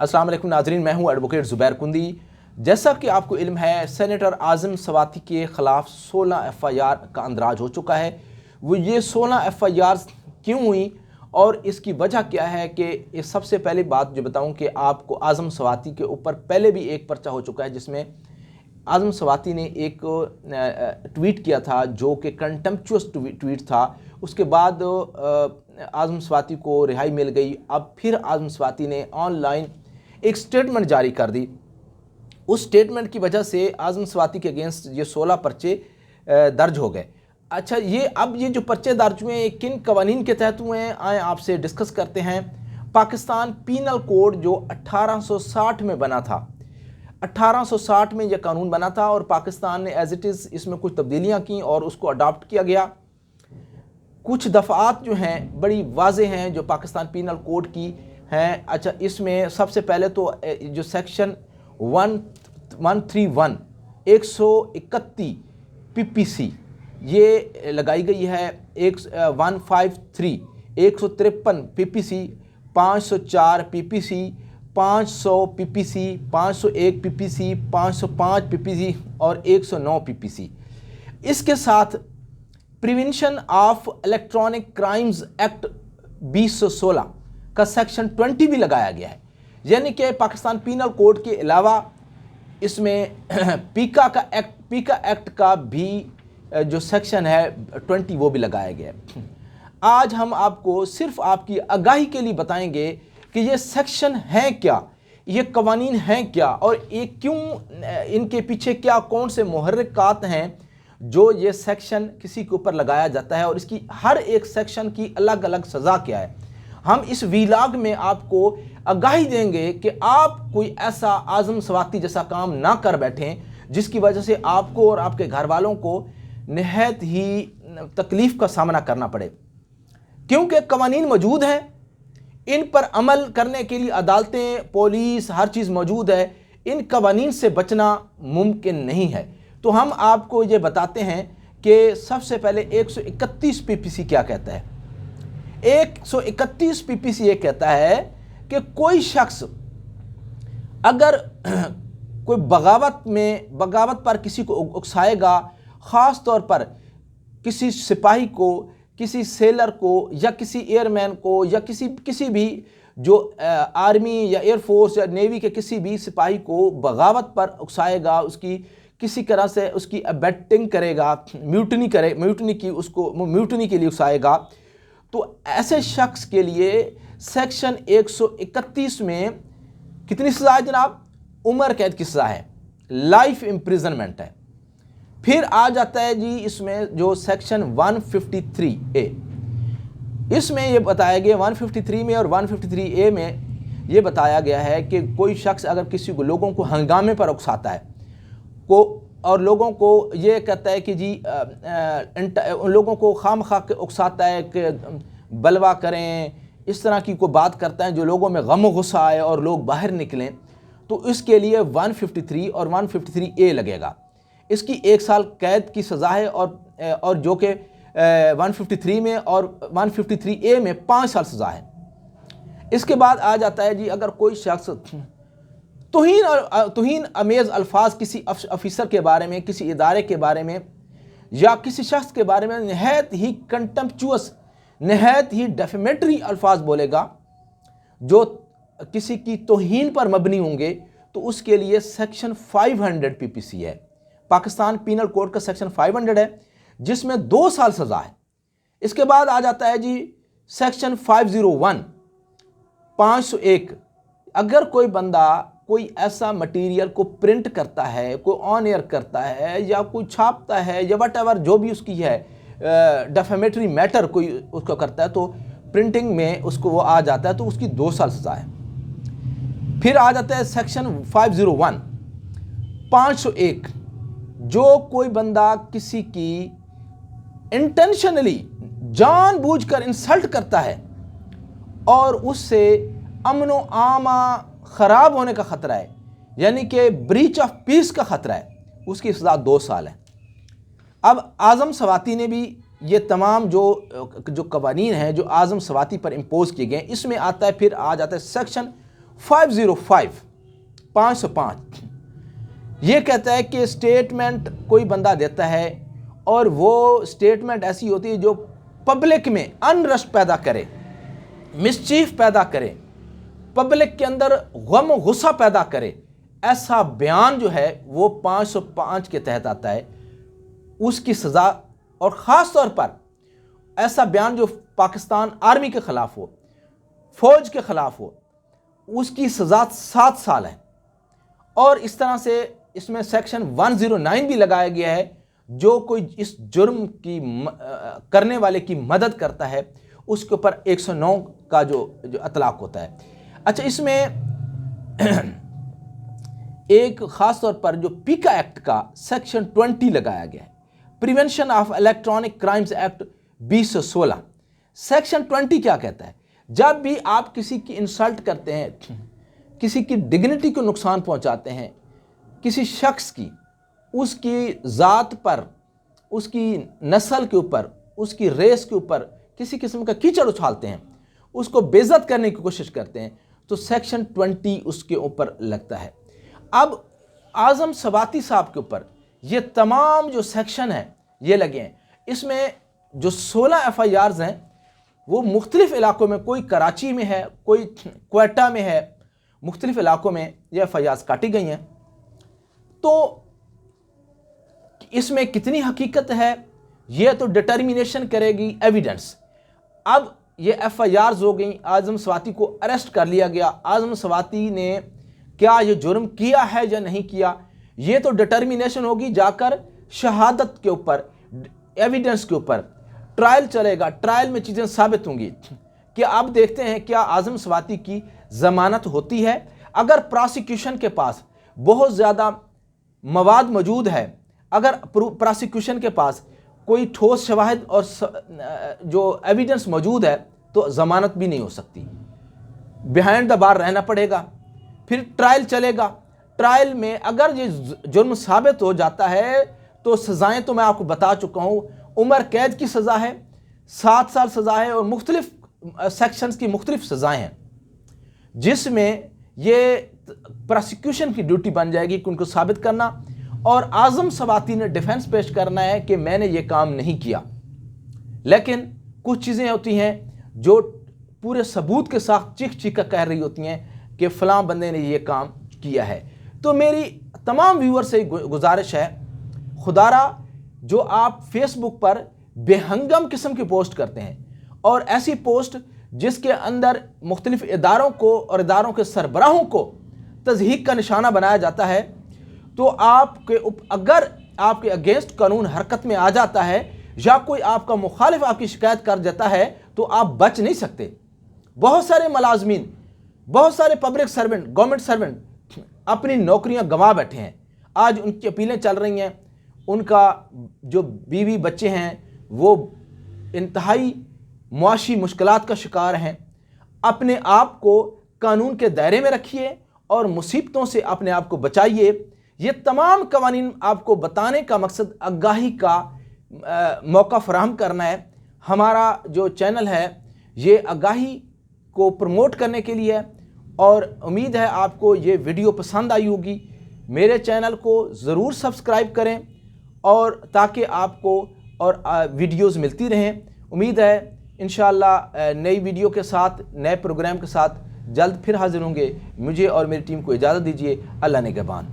अस्सलाम वालेकुम नाज़रीन, मैं हूं एडवोकेट ज़ुबैर कुंदी। जैसा कि आपको इल्म है, सेनेटर आज़म सवाती के ख़िलाफ़ 16 FIR का अंदराज हो चुका है। वो ये 16 FIR क्यों हुई और इसकी वजह क्या है कि सबसे पहली बात जो बताऊं कि आपको आज़म सवाती के ऊपर पहले भी एक पर्चा हो चुका है जिसमें आज़म सवाती ने एक ट्वीट किया था जो कि कंटेम्पचुअस ट्वीट था। उसके बाद आज़म सवाती को रिहाई मिल गई। अब फिर आज़म सवाती ने ऑनलाइन एक स्टेटमेंट जारी कर दी। उस स्टेटमेंट की वजह से आज़म सवाती के अगेंस्ट ये 16 पर्चे दर्ज हो गए। अच्छा, ये जो पर्चे दर्ज हुए हैं किन कवानीन के तहत हुए हैं, आए आपसे डिस्कस करते हैं। पाकिस्तान पीनल कोड जो 1860 में बना था, 1860 में यह कानून बना था और पाकिस्तान ने एज इट इज़ इसमें कुछ तब्दीलियाँ की और उसको अडॉप्ट किया गया। कुछ दफ़ात जो हैं बड़ी वाज़ेह हैं जो पाकिस्तान पीनल कोड की हैं। अच्छा, इसमें सबसे पहले तो जो सेक्शन 131 131 PPC ये लगाई गई है। 153 153 PPC, 504 PPC, 500 PPC, 501 PPC, 505 PPC और 109 PPC। इसके साथ prevention of electronic crimes act 2016 का सेक्शन 20 भी लगाया गया है। यानी कि पाकिस्तान पीनल कोड के अलावा इसमें पीका एक्ट का भी जो सेक्शन है 20 वो भी लगाया गया है। आज हम आपको सिर्फ आपकी आगाही के लिए बताएंगे कि ये सेक्शन हैं क्या, ये कवानीन हैं क्या और ये क्यों, इनके पीछे क्या कौन से मुहर्रिकात हैं जो ये सेक्शन किसी के ऊपर लगाया जाता है और इसकी हर एक सेक्शन की अलग अलग सज़ा क्या है। हम इस वीलॉग में आपको आगाही देंगे कि आप कोई ऐसा आज़म सवाती जैसा काम ना कर बैठें जिसकी वजह से आपको और आपके घर वालों को निहायत ही तकलीफ़ का सामना करना पड़े, क्योंकि कवानीन मौजूद हैं, इन पर अमल करने के लिए अदालतें, पुलिस, हर चीज़ मौजूद है। इन कवानीन से बचना मुमकिन नहीं है। तो हम आपको ये बताते हैं कि सबसे पहले 131 PPC क्या कहता है। 131 PPC ये कहता है कि कोई शख्स अगर कोई बगावत पर किसी को उकसाएगा, ख़ास तौर पर किसी सिपाही को, किसी सेलर को या किसी एयरमैन को या किसी भी जो आर्मी या एयरफोर्स या नेवी के किसी भी सिपाही को बगावत पर उकसाएगा, उसकी किसी तरह से उसकी अबेटिंग करेगा, म्यूटनी के लिए उकसाएगा, तो ऐसे शख्स के लिए सेक्शन 131 में कितनी सज़ा है जनाब? उम्र कैद की सज़ा है, लाइफ इम्प्रिजनमेंट है। फिर आ जाता है जी इसमें जो सेक्शन 153A, इसमें ये बताया गया 153 में और 153A में ये बताया गया है कि कोई शख्स अगर किसी को लोगों को हंगामे पर उकसाता है और लोगों को ये कहता है कि जी उन लोगों को खामखा के उकसाता है कि बलवा करें, इस तरह की कोई बात करता है जो लोगों में गम गुस्सा आए और लोग बाहर निकलें, तो इसके लिए 153 और 153A लगेगा। इसकी 1 साल कैद की सज़ा है और जो कि 153 में और 153A में 5 साल सज़ा है। इसके बाद आ जाता है जी अगर कोई शख्स तौहीन अमेज़ अल्फाज किसी अफिसर के बारे में, किसी इदारे के बारे में या किसी शख्स के बारे में नहायत ही कंटेम्पचुअस, नहायत ही डेफेमेटरी अल्फाज बोलेगा जो किसी की तौहीन पर मबनी होंगे, तो उसके लिए सेक्शन 500 PPC है। पाकिस्तान पीनल कोड का सेक्शन 500 है जिसमें 2 साल सज़ा है। इसके बाद आ जाता है जी सेक्शन 501 501। अगर कोई बंदा कोई ऐसा मटेरियल को प्रिंट करता है, कोई ऑन एयर करता है या कोई छापता है या वट जो भी उसकी है डेफेमेटरी मैटर कोई उसको करता है, तो प्रिंटिंग में उसको वो आ जाता है, तो उसकी 2 साल सज़ा है। फिर आ जाता है सेक्शन 501 501, जो कोई बंदा किसी की इंटेंशनली जानबूझकर इंसल्ट करता है और उससे अमन व आमा ख़राब होने का ख़तरा है, यानी कि ब्रीच ऑफ पीस का ख़तरा है, उसकी सज़ा 2 साल है। अब आज़म सवाती ने भी ये तमाम जो कवानीन हैं जो आज़म सवाती पर इम्पोज़ किए गए, इसमें आता है, फिर आ जाता है सेक्शन 505 یہ کہتا ہے کہ اسٹیٹمنٹ کوئی بندہ دیتا ہے اور وہ اسٹیٹمنٹ ایسی ہوتی ہے جو پبلک میں انرسٹ پیدا کرے، مسچیف پیدا کرے، پبلک کے اندر غم و غصہ پیدا کرے، ایسا بیان جو ہے وہ 505 کے تحت آتا ہے، اس کی سزا، اور خاص طور پر ایسا بیان جو پاکستان آرمی کے خلاف ہو، فوج کے خلاف ہو، اس کی سزا 7 سال ہے۔ اور اس طرح سے اس میں سیکشن 109 بھی لگایا گیا ہے، جو کوئی اس جرم کی کرنے والے کی مدد کرتا ہے اس کے اوپر 109 کا جو اطلاق ہوتا ہے۔ اچھا، اس میں ایک خاص طور پر جو پیکا ایکٹ کا سیکشن 20 لگایا گیا ہے، prevention of electronic crimes act 2016، section 20 کیا کہتا ہے؟ جب بھی آپ کسی کی انسلٹ کرتے ہیں، کسی کی ڈگنیٹی کو نقصان پہنچاتے ہیں، کسی شخص کی، اس کی ذات پر، اس کی نسل کے اوپر، اس کی ریس کے اوپر کسی قسم کا کیچڑ اچھالتے ہیں، اس کو بے عزت کرنے کی کوشش کرتے ہیں، تو سیکشن 20 اس کے اوپر لگتا ہے۔ اب اعظم سواتی صاحب کے اوپر یہ تمام جو سیکشن ہیں یہ لگے ہیں۔ اس میں جو 16 FIRs ہیں وہ مختلف علاقوں میں، کوئی کراچی میں ہے، کوئی کوئٹہ میں ہے، مختلف علاقوں میں یہ FIRs کاٹی گئی ہیں۔ تو اس میں کتنی حقیقت ہے یہ تو ڈٹرمینیشن کرے گی ایویڈنس۔ اب یہ FIRs ہو گئیں، اعظم سواتی کو اریسٹ کر لیا گیا، اعظم سواتی نے کیا یہ جرم کیا ہے یا نہیں کیا، یہ تو ڈٹرمینیشن ہوگی جا کر شہادت کے اوپر، ایویڈنس کے اوپر۔ ٹرائل چلے گا، ٹرائل میں چیزیں ثابت ہوں گی کہ اب دیکھتے ہیں کیا اعظم سواتی کی ضمانت ہوتی ہے۔ اگر پراسیکیوشن کے پاس بہت زیادہ مواد موجود ہے، اگر پراسیکیوشن کے پاس کوئی ٹھوس شواہد اور جو ایویڈنس موجود ہے تو ضمانت بھی نہیں ہو سکتی، بیہائنڈ دا بار رہنا پڑے گا۔ پھر ٹرائل چلے گا، ٹرائل میں اگر یہ جرم ثابت ہو جاتا ہے تو سزائیں تو میں آپ کو بتا چکا ہوں، عمر قید کی سزا ہے، 7 سال سزا ہے، اور مختلف سیکشنز کی مختلف سزائیں ہیں، جس میں یہ پراسیکیوشن کی ڈیوٹی بن جائے گی کہ ان کو ثابت کرنا، اور اعظم سواتی نے ڈیفنس پیش کرنا ہے کہ میں نے یہ کام نہیں کیا۔ لیکن کچھ چیزیں ہوتی ہیں جو پورے ثبوت کے ساتھ چیخ چیخ کر کہہ رہی ہوتی ہیں کہ فلاں بندے نے یہ کام کیا ہے۔ تو میری تمام ویور سے گزارش ہے، خدارا جو آپ فیس بک پر بے ہنگم قسم کی پوسٹ کرتے ہیں، اور ایسی پوسٹ جس کے اندر مختلف اداروں کو اور اداروں کے سربراہوں کو تضحیک کا نشانہ بنایا جاتا ہے، تو اگر آپ کے اگینسٹ قانون حرکت میں آ جاتا ہے یا کوئی آپ کا مخالف آپ کی شکایت کر جاتا ہے تو آپ بچ نہیں سکتے۔ بہت سارے ملازمین، بہت سارے پبلک سرونٹ، گورنمنٹ سرونٹ اپنی نوکریاں گنوا بیٹھے ہیں، آج ان کی اپیلیں چل رہی ہیں، ان کا جو بیوی بچے ہیں وہ انتہائی معاشی مشکلات کا شکار ہیں۔ اپنے آپ کو قانون کے دائرے میں رکھیے اور مصیبتوں سے اپنے آپ کو بچائیے۔ یہ تمام قوانین آپ کو بتانے کا مقصد آگاہی کا موقع فراہم کرنا ہے۔ ہمارا جو چینل ہے یہ آگاہی کو پروموٹ کرنے کے لیے ہے، اور امید ہے آپ کو یہ ویڈیو پسند آئی ہوگی۔ میرے چینل کو ضرور سبسکرائب کریں اور تاکہ آپ کو اور ویڈیوز ملتی رہیں۔ امید ہے انشاءاللہ نئی ویڈیو کے ساتھ، نئے پروگرام کے ساتھ جلد پھر حاضر ہوں گے۔ مجھے اور میری ٹیم کو اجازت دیجیے۔ اللہ نگہبان۔